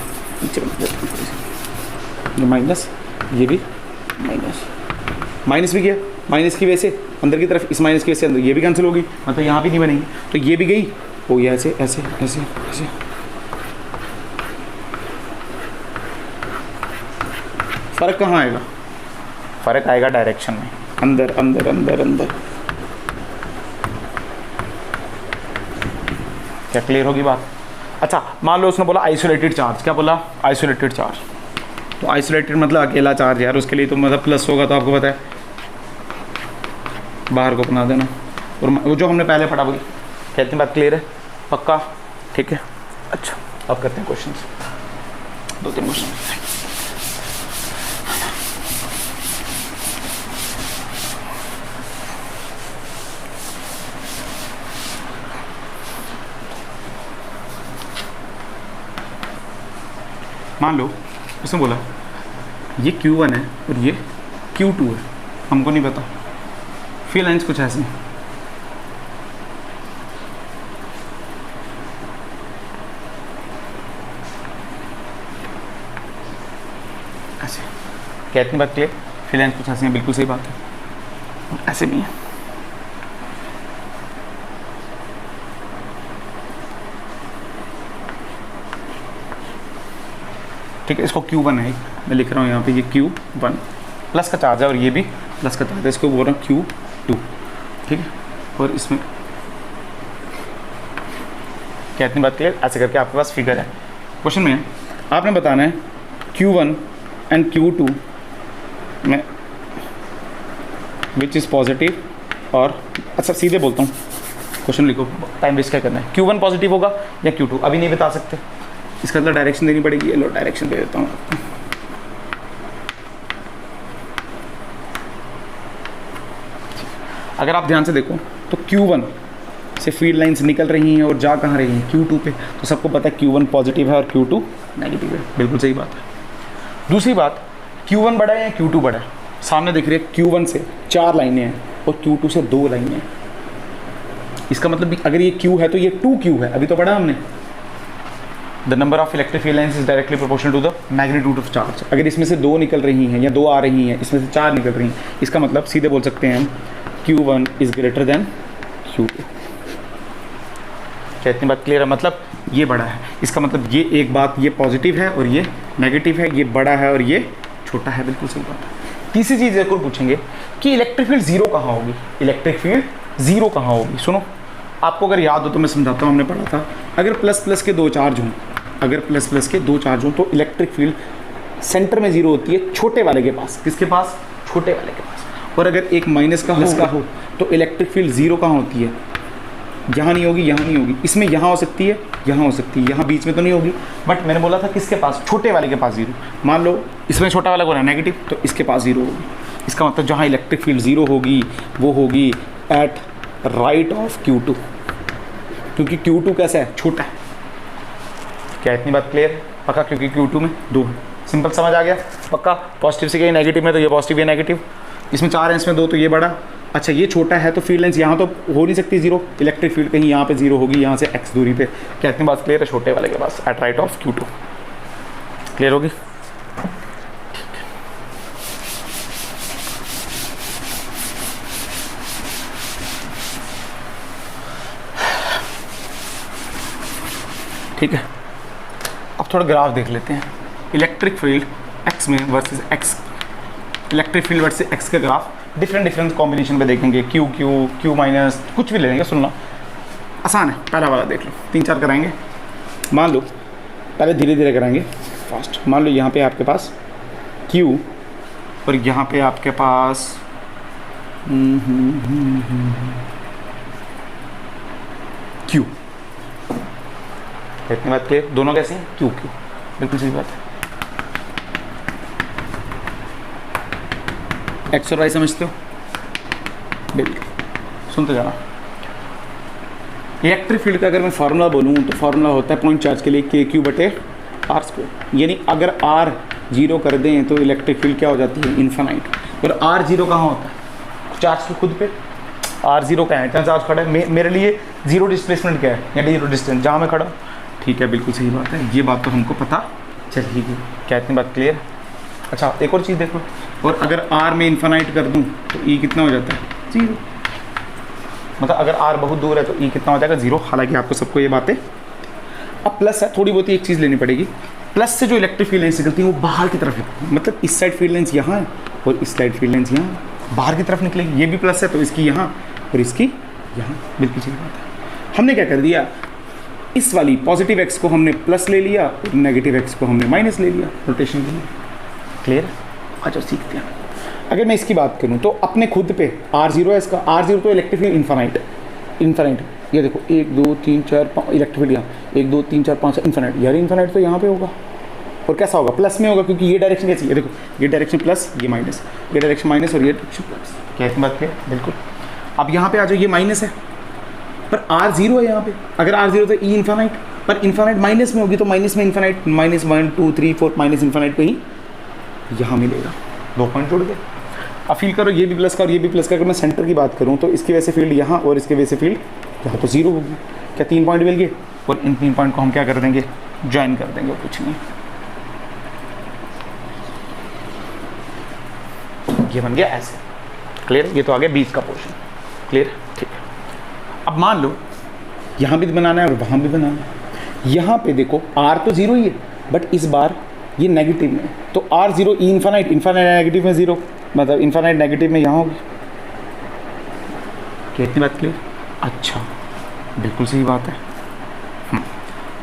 नीचे बना देता हूँ, ये माइनस, ये भी माइनस, माइनस भी गया, माइनस की वजह से अंदर की तरफ, इस माइनस की वजह से अंदर ये भी कैंसिल होगी, मतलब यहाँ भी नहीं बनेगी, तो ये भी गई, हो गया ऐसे ऐसे ऐसे ऐसे। फ़र्क कहाँ आएगा, फ़र्क आएगा डायरेक्शन में, अंदर अंदर अंदर अंदर। क्या क्लियर होगी बात। अच्छा मान लो उसने बोला आइसोलेटेड चार्ज, क्या बोला, आइसोलेटेड चार्ज, तो आइसोलेटेड मतलब अकेला चार्ज यार, उसके लिए तो मतलब प्लस होगा, तो आपको पता है बाहर को बना देना, और वो जो हमने पहले पढ़ा वही। कहते हैं बात क्लियर है, पक्का, ठीक है। अच्छा अब करते हैं क्वेश्चन, 2-3 क्वेश्चन। मान लो उसने बोला ये Q1 है और ये Q2 है, हमको नहीं पता, फील्ड लाइन्स कुछ ऐसे हैं, ऐसे। क्या इतनी बात क्लियर, फील्ड लाइन्स कुछ ऐसे हैं, बिल्कुल सही बात है, ऐसे भी है। ठीक है, इसको Q1 है, मैं लिख रहा हूँ यहाँ पे, ये Q1 प्लस का चार्ज है और ये भी प्लस का चार्ज है, इसको बोल रहा हूँ Q2, ठीक है। और इसमें क्या इतनी बात क्लियर, ऐसे करके आपके पास फिगर है। क्वेश्चन में आपने बताना है Q1 एंड Q2 में विच इज़ पॉजिटिव, और अच्छा सीधे बोलता हूँ, क्वेश्चन लिखो, टाइम वेस्ट क्या करना है, Q1 पॉजिटिव होगा या Q2, अभी नहीं बता सकते, इसका मतलब डायरेक्शन देनी पड़ेगी। लो डायरेक्शन दे देता हूँ आपको। अगर आप ध्यान से देखो तो Q1 से फील्ड लाइंस निकल रही हैं और जा कहाँ रही हैं, Q2 पे। तो सबको पता है Q1 पॉजिटिव है और Q2 नेगेटिव है, बिल्कुल सही बात है। दूसरी बात, Q1 बड़ा है या Q2 बड़ा है? सामने दिख रही है Q1 से 4 लाइनें हैं और Q2 से 2 लाइनें हैं। इसका मतलब अगर ये Q है तो ये 2Q है, अभी तो पढ़ा हमने। The number of electric field lines is directly proportional to the magnitude of charge. अगर इसमें से 2 निकल रही हैं या 2 आ रही हैं, इसमें से 4 निकल रही हैं, इसका मतलब सीधे बोल सकते हैं हम Q1 is greater then Q2। क्या इतनी बात क्लियर है? मतलब ये बड़ा है, इसका मतलब ये एक बात, ये पॉजिटिव है और ये नेगेटिव है, ये बड़ा है और ये छोटा है, बिल्कुल सही बात है। तीसरी चीज़ एक और पूछेंगे कि इलेक्ट्रिक फील्ड जीरो कहाँ होगी? इलेक्ट्रिक फील्ड जीरो कहाँ होगी? सुनो, आपको अगर याद हो तो मैं समझाता हूँ, हमने पढ़ा था अगर प्लस प्लस के 2 चार्ज हों, अगर प्लस प्लस के 2 चार्ज हों तो इलेक्ट्रिक फील्ड सेंटर में जीरो होती है, छोटे वाले के पास। किसके पास? छोटे वाले के पास। और अगर एक माइनस का हो तो इलेक्ट्रिक फील्ड जीरो कहाँ होती है? यहाँ नहीं होगी, यहाँ नहीं होगी, इसमें यहाँ हो सकती है, यहाँ हो सकती है, यहाँ बीच में तो नहीं होगी। बट मैंने बोला था किसके पास? छोटे वाले के पास जीरो। मान लो इसमें छोटा वाला कौन है? नेगेटिव, तो इसके पास जीरो होगी। इसका मतलब जहाँ इलेक्ट्रिक फील्ड जीरो होगी वो होगी एट राइट ऑफ Q2, क्योंकि Q2 कैसा है? छोटा है। क्या इतनी बात क्लियर है? पक्का? क्योंकि Q2 में 2 है। सिंपल समझ आ गया? पक्का? पॉजिटिव से कहीं नेगेटिव में तो ये पॉजिटिव, ये नेगेटिव। इसमें 4 है, इसमें 2, तो ये बड़ा। अच्छा, ये छोटा है तो फील्ड लाइंस यहाँ तो हो नहीं सकती जीरो, इलेक्ट्रिक फील्ड कहीं यहाँ पे जीरो होगी, यहाँ से x दूरी पे। क्या इतनी बात क्लियर है? छोटे वाले के पास at right of Q2। Clear होगी? ठीक है, अब थोड़ा ग्राफ देख लेते हैं। इलेक्ट्रिक फील्ड x में versus x, electric field versus x का ग्राफ डिफरेंट कॉम्बिनेशन पे देखेंगे। Q माइनस कुछ भी ले लेंगे। सुनना आसान है, पहला वाला देख लो, 3-4 कराएंगे। मान लो पहले धीरे धीरे कराएंगे, फास्ट। मान लो यहाँ पे आपके पास Q और यहाँ पे आपके पास Q। इतनी बात क्लियर? दोनों कैसे हैं? Q, बिल्कुल सही बात है। एक्स और वाई समझते हो? बिल्कुल, सुनते जाना। इलेक्ट्रिक फील्ड का अगर मैं फार्मूला बोलूँ तो फार्मूला होता है पॉइंट चार्ज के लिए KQ/R²। यानी अगर R 0 कर दें तो इलेक्ट्रिक फील्ड क्या हो जाती है? इन्फिनाइट। और R 0 कहाँ होता है? चार्ज के खुद पे। R 0 क्या है? जहाँ चार्ज खड़ा है। मेरे लिए जीरो डिस्प्लेसमेंट क्या है? यानी जीरो डिस्टेंस, जहाँ मैं खड़ा। ठीक है, बिल्कुल सही बात है, ये बात तो हमको पता चली गई। क्या इतनी बात क्लियर? अच्छा, एक और चीज़ देखो, और अगर R में इन्फिनाइट कर दूं तो E कितना हो जाता है? 0। मतलब अगर R बहुत दूर है तो E कितना हो जाएगा? 0। हालांकि आपको सबको ये बातें अब प्लस है, थोड़ी बहुत एक चीज़ लेनी पड़ेगी। प्लस से जो इलेक्ट्रिक फील्ड लाइन्स निकलती हैं वो बाहर की तरफ निकलती हैं। मतलब इस साइड फील्ड लाइन्स यहाँ है और इस साइड फील्ड लाइन्स यहाँ बाहर की तरफ निकलेगी। ये भी प्लस है तो इसकी यहाँ और इसकी यहाँ, बिल्कुल सही बात है। हमने क्या कर दिया, इस वाली पॉजिटिव x को हमने प्लस ले लिया और नेगेटिव x को हमने माइनस ले लिया रोटेशन के लिए। क्लियर? अच्छा, सीखते हैं। अगर मैं इसकी बात करूं तो अपने खुद पे R0 है, इसका R0 तो इलेक्ट्रिक फील्ड इन्फिनाइट। ये देखो 1 2 3 4 5 इलेक्ट्रिक फील्ड यहाँ 1 2 3 4 5 इन्फिनाइट। यार इन्फिनाइट तो यहाँ पे होगा और कैसा होगा? प्लस में होगा, क्योंकि ये डायरेक्शन कैसी है? देखो, ये डायरेक्शन प्लस, ये माइनस, ये डायरेक्शन माइनस और ये डायरेक्शन प्लस। क्या इतनी बात है? बिल्कुल। अब यहाँ पे आ जाओ, ये माइनस है पर R0 है यहाँ पे। अगर R0 तो E इन्फिनाइट, पर इन्फिनाइट माइनस में होगी तो माइनस में इन्फिनाइट, -1 2 3 4 माइनस इन्फिनाइट कहीं यहाँ मिलेगा। 2 पॉइंट जुड़ गए। अब फील करो, ये भी प्लस का और ये भी प्लस का। अगर मैं सेंटर की बात करूँ तो इसकी वजह से फील्ड यहाँ और इसकी वजह से फील्ड यहाँ तो 0 होगी। क्या 3 पॉइंट मिल गए? और इन 3 पॉइंट को हम क्या कर देंगे? ज्वाइन कर देंगे, कुछ नहीं। ये बन गया ऐसे। क्लियर? ये तो आ गया बीच का पोर्शन। क्लियर? ठीक है। अब मान लो यहाँ भी बनाना है और वहाँ भी बनाना है। यहाँ पे देखो R तो 0 ही है, बट इस बार ये नेगेटिव में, तो R0 E infinite, infinite negative में 0, मतलब इन्फिनाइट नेगेटिव में यहाँ होगी। क्या इतनी बात क्लियर? अच्छा, बिल्कुल सही बात है।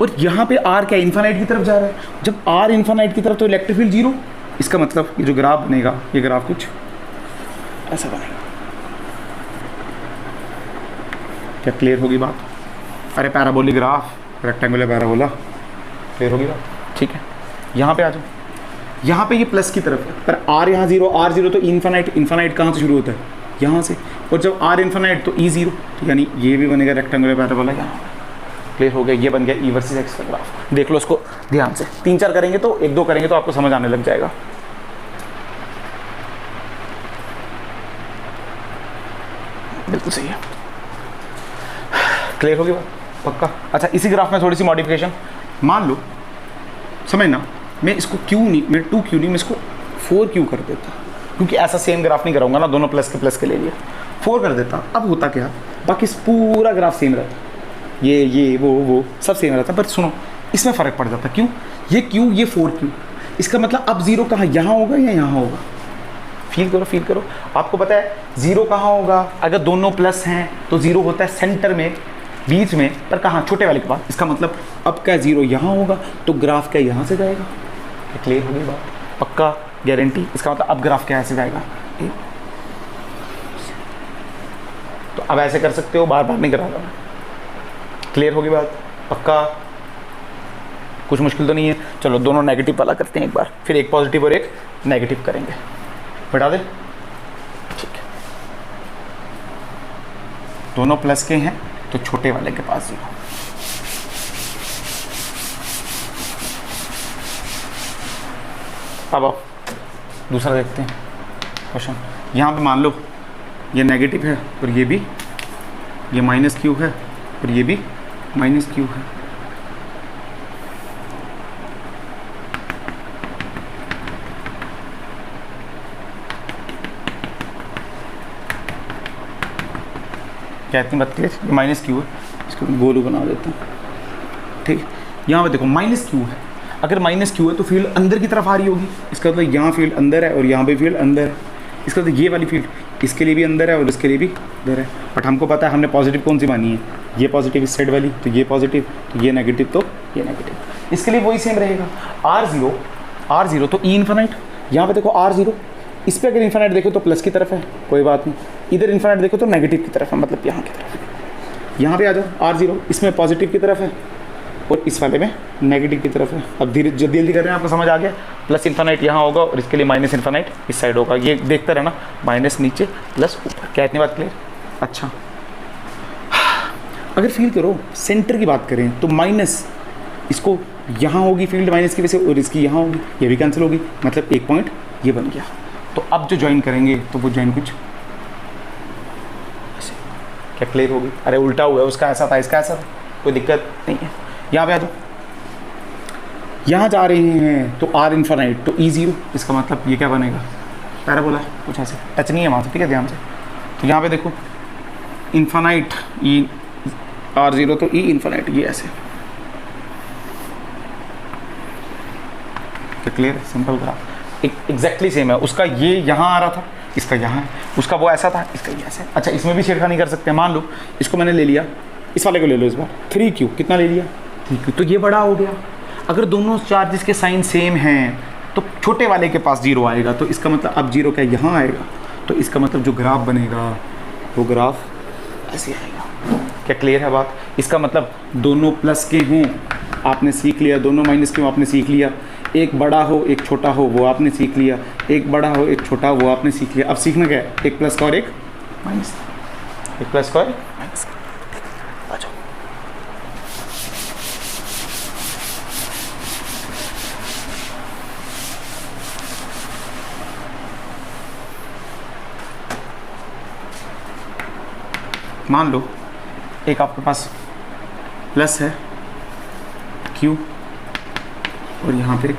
और यहाँ पे R क्या इन्फिनाइट की तरफ जा रहा है। जब R इन्फिनाइट की तरफ तो इलेक्ट्रिक फील्ड 0। इसका मतलब ये जो ग्राफ बनेगा, ये ग्राफ कुछ ऐसा बनेगा। क्या क्लियर होगी बात? अरे parabolic graph, rectangular parabola. Clear होगी बात? ठीक है, यहाँ पे आ जाओ, यहाँ पे ये प्लस की तरफ है, पर आर यहाँ जीरो, आर जीरो तो इन्फानाइट, इन्फानाइट कहाँ से शुरू होता है? यहाँ से, और जब आर इन्फानाइट तो ई जीरो, तो यानी ये भी बनेगा रेक्टेंगुलर पैराबोला यहाँ। क्लियर हो गया, ये बन गया ई वर्सेस एक्स का ग्राफ। देख लो इसको ध्यान से, 3-4 करेंगे तो 1-2 करेंगे तो आपको समझ आने लग जाएगा। बिल्कुल सही है, क्लियर होगी बात? पक्का। अच्छा, इसी ग्राफ में थोड़ी सी मॉडिफिकेशन, मान लो समझना, मैं इसको क्यू नहीं, मैं 2Q नहीं, मैं इसको 4Q कर देता, क्योंकि ऐसा सेम ग्राफ नहीं कराऊंगा ना, दोनों प्लस के ले लिया, 4 कर देता। अब होता क्या, बाकी पूरा ग्राफ सेम रहता, ये वो सब सेम रहता, पर सुनो इसमें फ़र्क पड़ जाता। क्यों? ये Q, ये 4Q, इसका मतलब अब जीरो कहाँ, यहाँ होगा या यहाँ होगा? फील करो। आपको पता है जीरो कहाँ होगा? अगर दोनों प्लस हैं तो जीरो होता है सेंटर में, बीच में, पर कहाँ? छोटे वाले के पास। इसका मतलब अब क्या जीरो यहाँ होगा तो ग्राफ क्या यहाँ से जाएगा? क्लियर होगी बात? पक्का, गारंटी। इसका मतलब अब ग्राफ क्या ऐसे जाएगा? तो अब ऐसे कर सकते हो, बार बार नहीं करा रहा। क्लियर होगी बात? पक्का, कुछ मुश्किल तो नहीं है। चलो दोनों नेगेटिव वाला करते हैं एक बार, फिर एक पॉजिटिव और एक नेगेटिव करेंगे। बैठा दे, ठीक है। दोनों प्लस के हैं तो छोटे वाले के पास जीरो। अब आओ दूसरा देखते हैं क्वेश्चन। यहाँ पे मान लो ये नेगेटिव है और ये भी, ये -Q है और ये भी -Q है। क्या इतनी बात क्लियर? ये -Q है, इसको गोलू बना देता हूँ, ठीक है। यहाँ पे देखो -Q है, अगर -Q है तो फील्ड अंदर की तरफ आ रही होगी, इसका मतलब यहाँ फील्ड अंदर है और यहाँ पे फील्ड अंदर है। इसका मतलब ये वाली फील्ड इसके लिए भी अंदर है और इसके लिए भी अंदर है। बट हमको पता है हमने पॉजिटिव कौन सी मानी है, ये पॉजिटिव इस साइड वाली, तो ये पॉजिटिव, तो ये नेगेटिव, तो ये नेगेटिव। इसके लिए वही सेम रहेगा। R0 तो ई इन्फिनिट, यहाँ पे देखो R0, इस पर अगर इन्फिनिट देखो तो प्लस की तरफ है, कोई बात नहीं। इधर इन्फिनिट देखो तो नेगेटिव की तरफ है, मतलब यहाँ की तरफ। यहाँ पे आ जाओ, R0 इसमें पॉजिटिव की तरफ है और इस वाले में नेगेटिव की तरफ है। अब धीरे जल्दी कर रहे हैं, आपको समझ आ गया। प्लस इन्फिनिट यहाँ होगा और इसके लिए माइनस इन्फिनिट इस साइड होगा। ये देखते रहना, माइनस नीचे प्लस ऊपर। क्या इतनी बात क्लियर? अच्छा, अगर फील करो सेंटर की बात करें तो माइनस इसको यहाँ होगी फील्ड माइनस की वजह से, और इसकी यहाँ होगी, ये भी कैंसिल होगी, मतलब एक पॉइंट ये बन गया। तो अब जो ज्वाइन करेंगे तो वो ज्वाइन कुछ ऐसे। क्या क्लियर होगी? अरे उल्टा हुआ है, उसका ऐसा था, इसका ऐसा था, कोई दिक्कत नहीं है। यहाँ पे आ जाओ, यहाँ जा रहे हैं तो R इन्फिनिट तो E0, इसका मतलब ये क्या बनेगा? पैराबोला है, कुछ ऐसे, टच नहीं है वहाँ से, ठीक है, ध्यान से। तो यहाँ पे देखो इन्फिनिट E R0 तो E इन्फिनिट, ये ऐसे। क्लियर है? सिंपल ग्राफ एग्जैक्टली सेम है। उसका ये यहाँ आ रहा था, इसका यहाँ है, उसका वो ऐसा था, इसका ये ऐसा है। अच्छा, इसमें भी छेड़खानी कर सकते हैं। मान लो इसको मैंने ले लिया, इस वाले को ले लो इस बार, 3Q कितना ले लिया? 3Q, तो ये बड़ा हो गया। अगर दोनों चार्जेस के साइन सेम हैं तो छोटे वाले के पास जीरो आएगा, तो इसका मतलब अब जीरो क्या यहाँ आएगा? तो इसका मतलब जो ग्राफ बनेगा वो ग्राफ ऐसे आएगा। क्या क्लियर है बात? इसका मतलब दोनों प्लस के हों आपने सीख लिया, दोनों माइनस के हों आपने सीख लिया, एक बड़ा हो एक छोटा हो वो आपने सीख लिया, एक बड़ा हो एक छोटा वो आपने सीख लिया। अब सीखना क्या है? एक प्लस का और एक माइनस, एक प्लस का और एक माइनस का। आ जाओ, मान लो एक आपके पास प्लस है Q और यहाँ पे एक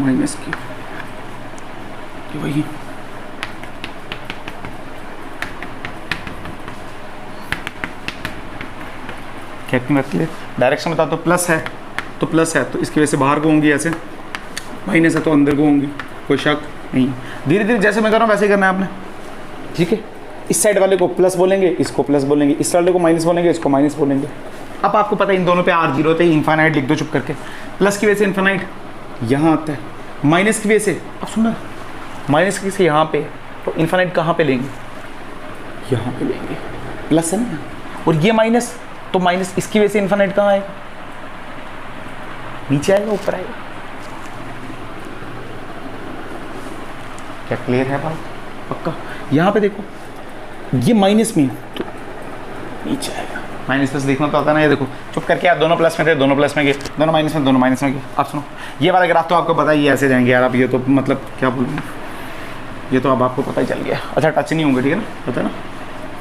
माइनस Q, वही कितनी बात है? डायरेक्शन बता दो। प्लस है तो प्लस है तो इसकी वजह से बाहर को होंगी ऐसे, माइनस है तो अंदर को होंगी, कोई शक नहीं। धीरे धीरे जैसे मैं कर रहा हूँ वैसे ही करना है आपने, ठीक है। इस साइड वाले को प्लस बोलेंगे, इसको प्लस बोलेंगे, इस वाले को माइनस बोलेंगे, इसको माइनस बोलेंगे। अब आपको पता है इन दोनों पे R0 होता है, इन्फिनिट लिख दो चुप करके। प्लस की वजह से इन्फिनिट यहाँ आता है, माइनस की वजह से, अब सुनना, माइनस की वजह से यहाँ पे, तो इन्फिनिट कहाँ पे लेंगे? यहाँ पे लेंगे, प्लस है ना, और ये माइनस, तो माइनस इसकी वजह से इन्फिनिट कहाँ आएगा? नीचे आएगा ऊपर आएगा? क्या क्लियर है बात? पक्का? यहाँ पे देखो ये माइनस में तो नीचे आएगा। माइनस प्लस देखना तो आता ना, ये देखो चुप करके आप दोनों प्लस में थे, दोनों प्लस में गए, दोनों माइनस में गए। आप सुनो ये वाला ग्राफ तो आपको पता ही है, ऐसे जाएंगे यार आप, ये तो मतलब क्या बोलूँ, ये तो अब आपको पता ही चल गया। अच्छा टच नहीं होंगे, ठीक है ना, पता है ना,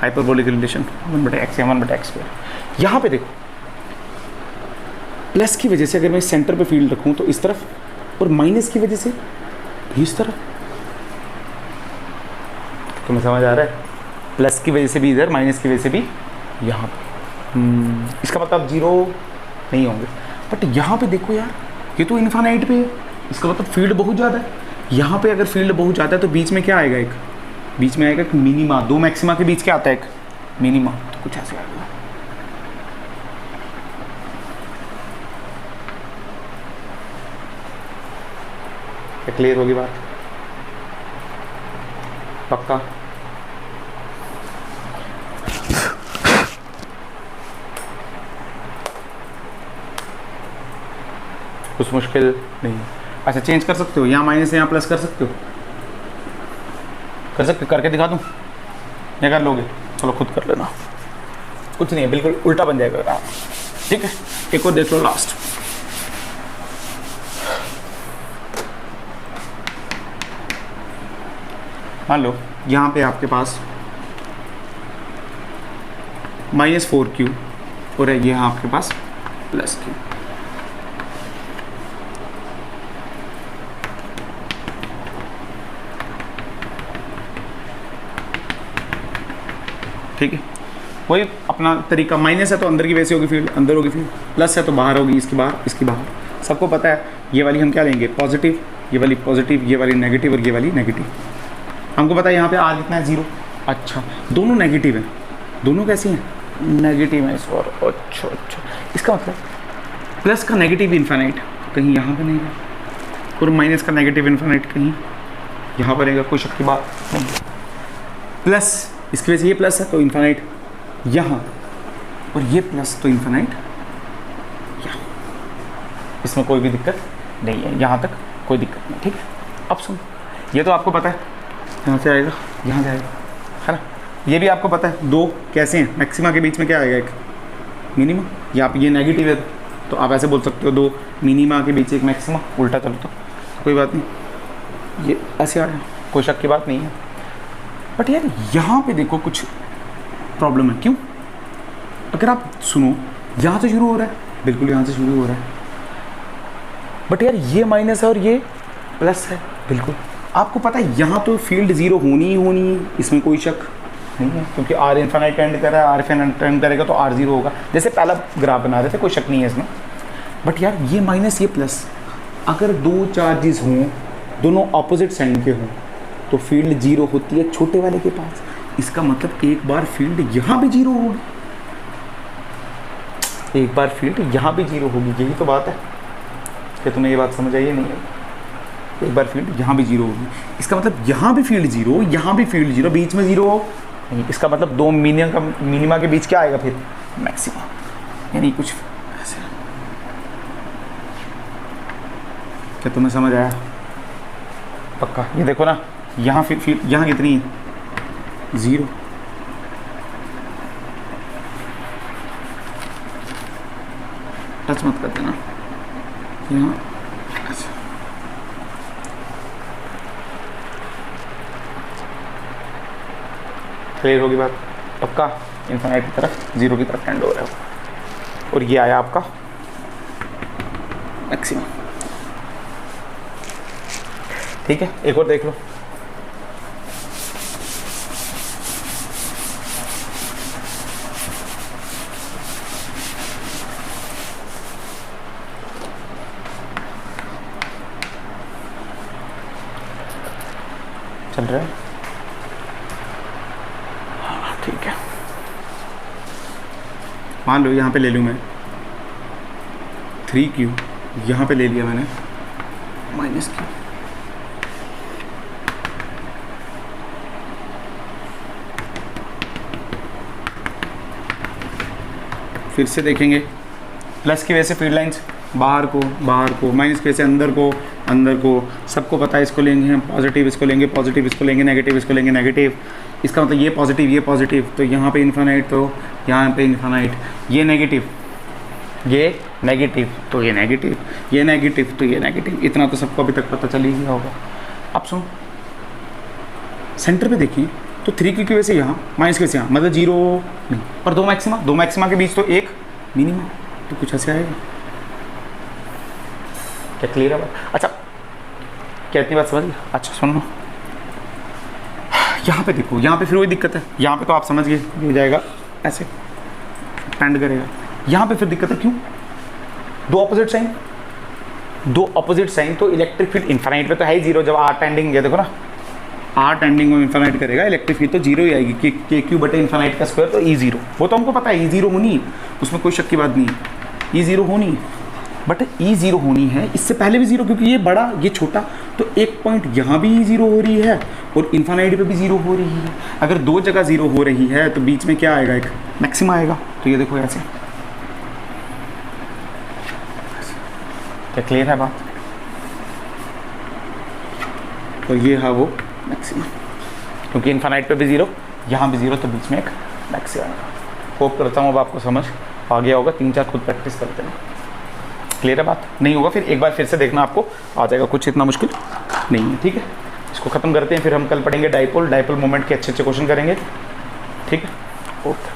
हाइपरबोलिक रिलेशन 1/x या 1/x²। यहाँ पे देखो प्लस की वजह से अगर मैं सेंटर पे फील्ड रखूँ तो इस तरफ, और माइनस की वजह से इस तरफ। तुम्हें समझ आ रहा है? प्लस की वजह से भी इधर, माइनस की वजह से भी यहाँ पे। इसका मतलब 0 नहीं होंगे। बट यहाँ पे देखो यार, ये तो इन्फिनाइट पे है, इसका मतलब फील्ड बहुत ज़्यादा है। यहाँ पे अगर फील्ड बहुत ज़्यादा है तो बीच में क्या आएगा, एक बीच में आएगा एक मिनिमा। दो मैक्सिमा के बीच क्या आता है, एक मिनिमा। तो कुछ ऐसे आएगा। क्लियर होगी बात? पक्का? कुछ मुश्किल नहीं। अच्छा चेंज कर सकते हो, यहाँ माइनस से यहाँ प्लस कर सकते हो, कर सकते, करके दिखा दूँ या कर लोगे? चलो खुद कर लेना, कुछ नहीं है, बिल्कुल उल्टा बन जाएगा। ठीक है, एक और देख लो लास्ट। मान लो यहाँ पे आपके पास -4q और ये यहाँ आपके पास +q। ठीक है, वही अपना तरीका। माइनस है तो अंदर की वैसे होगी फील्ड, अंदर होगी फील्ड, प्लस है तो बाहर होगी, इसकी बाहर, इसकी बाहर। सबको पता है ये वाली हम क्या लेंगे, पॉजिटिव, ये वाली पॉजिटिव, ये वाली नेगेटिव और ये वाली नेगेटिव। हमको पता है यहाँ पे आर कितना है, 0। अच्छा दोनों नेगेटिव हैं, दोनों कैसी हैं, नेगेटिव है इस बार। अच्छा अच्छा, इसका मतलब प्लस का नेगेटिव इन्फिनाइट कहीं यहाँ पर नहीं है, और माइनस का नेगेटिव इन्फिनाइट कहीं यहाँ पर रहेगा, कोई शक की बात नहीं। प्लस इसकी वजह से ये प्लस है तो इन्फिनाइट यहाँ, और ये प्लस तो इन्फिनाइट यहाँ। इसमें कोई भी दिक्कत नहीं है, यहाँ तक कोई दिक्कत नहीं। ठीक है, अब सुन, ये तो आपको पता है यहाँ से आएगा, यहाँ से आएगा, है ना। ये भी आपको पता है, दो कैसे हैं, मैक्सिमा के बीच में क्या आएगा, एक मिनिमा। या आप ये नेगेटिव है तो आप ऐसे बोल सकते हो, दो मिनिमा के बीच एक मैक्सिमा। उल्टा चलो तो कोई बात नहीं, ये ऐसे आएगा, कोई शक की बात नहीं है। बट यार यहाँ पे देखो कुछ प्रॉब्लम है। क्यों? अगर आप सुनो, यहाँ से शुरू हो रहा है, बिल्कुल यहाँ से शुरू हो रहा है, बट यार ये माइनस है और ये प्लस है। बिल्कुल आपको पता है यहाँ तो फील्ड 0 होनी ही होनी, इसमें कोई शक नहीं है, क्योंकि आर इन्फिनाइट एंड कर रहा है, आर इन्फिनाइट एंड करेगा तो आर 0 होगा, जैसे पहला ग्राफ बना रहे थे, कोई शक नहीं है इसमें। बट यार ये माइनस ये प्लस, अगर दो चार्जेस हों, दोनों ऑपोजिट साइन के हों, तो फील्ड 0 होती है छोटे वाले के पास। इसका मतलब एक बार फील्ड यहाँ भी 0 होगी, एक बार फील्ड यहाँ भी 0 होगी। यही तो बात है, क्या तुम्हें ये बात समझ आई है? नहीं है, एक बार फील्ड यहाँ भी 0 होगी। इसका मतलब यहाँ भी फील्ड 0, यहाँ भी फील्ड 0, बीच में 0 हो नहीं। इसका मतलब दो मिनिमा के बीच क्या आएगा फिर, मैक्सिमा। यानी कुछ ऐसे। क्या तुम्हें समझ आया? पक्का? ये देखो ना, यहाँ फील्ड यहाँ कितनी है, 0। टच मत कर देना यहाँ। क्लियर होगी बात? पक्का? इन्फिनाइट की तरफ, 0 की तरफ एंड हो रहा है, और ये आया आपका मैक्सिमम। ठीक है, एक और देख लो। चल रहा है? ठीक है, मान लो यहाँ पे ले लूँ मैं 3q, यहाँ पे ले लिया मैंने -q। फिर से देखेंगे, प्लस की वजह से फील्ड लाइंस बाहर को, माइनस के से अंदर को, सबको पता है इसको लेंगे हम पॉजिटिव, इसको लेंगे पॉजिटिव, इसको लेंगे नेगेटिव, इसको लेंगे नेगेटिव। इसका मतलब ये पॉजिटिव, तो यहाँ पे इन्फिनाइट, तो यहाँ पे इन्फिनाइट, ये नेगेटिव तो ये नेगेटिव, ये नेगेटिव तो ये नेगेटिव। इतना तो सबको अभी तक पता चल ही गया होगा। अब सुनो, सेंटर पे देखिए तो 3 की वजह से यहाँ, माइनस की वजह से यहाँ, मतलब 0 नहीं, पर दो मैक्सिमा के बीच तो एक मिनिमम, तो कुछ ऐसे आएगा। क्या क्लियर है बात? अच्छा, क्या इतनी बात समझ गए? अच्छा सुनो, यहाँ पे देखो, यहाँ पे फिर वही दिक्कत है। यहाँ पे तो आप समझ गए, हो जाएगा ऐसे टेंड करेगा। यहाँ पे फिर दिक्कत है, क्यों? दो अपोजिट साइन, तो इलेक्ट्रिक फील्ड इनफाइनाइट पे तो है ही 0। जब आर टेंडिंग है, देखो ना, आर टेंडिंग में इनफाइनाइट करेगा, इलेक्ट्रिक फील्ड तो 0 ही आएगी, के क्यू बटे इनफाइनाइट का स्क्वायर, तो E0। वो तो हमको पता है E0 होनी है, उसमें कोई शक की बात नहीं है, E0 होनी है। बट E0 होनी है, इससे पहले भी 0, क्योंकि ये बड़ा ये छोटा, तो एक पॉइंट यहाँ भी E0 हो रही है और इन्फाइनाइट पे भी 0 हो रही है। अगर दो जगह 0 हो रही है तो बीच में क्या आएगा? एक मैक्सिमा आएगा। तो ये देखो ऐसे, क्या क्लियर है बात? तो ये है वो मैक्सिमा, क्योंकि इन्फाइनाइट पे भी 0, यहाँ भी 0, तो बीच में एक मैक्सिमा आएगा। होप करता हूँ अब आपको समझ आ गया होगा। 3-4 खुद प्रैक्टिस करते हैं। क्लियर है बात? नहीं होगा फिर एक बार फिर से देखना, आपको आ जाएगा, कुछ इतना मुश्किल नहीं है। ठीक है, इसको ख़त्म करते हैं, फिर हम कल पढ़ेंगे डाइपोल मोमेंट के अच्छे क्वेश्चन करेंगे। ठीक है, ओके।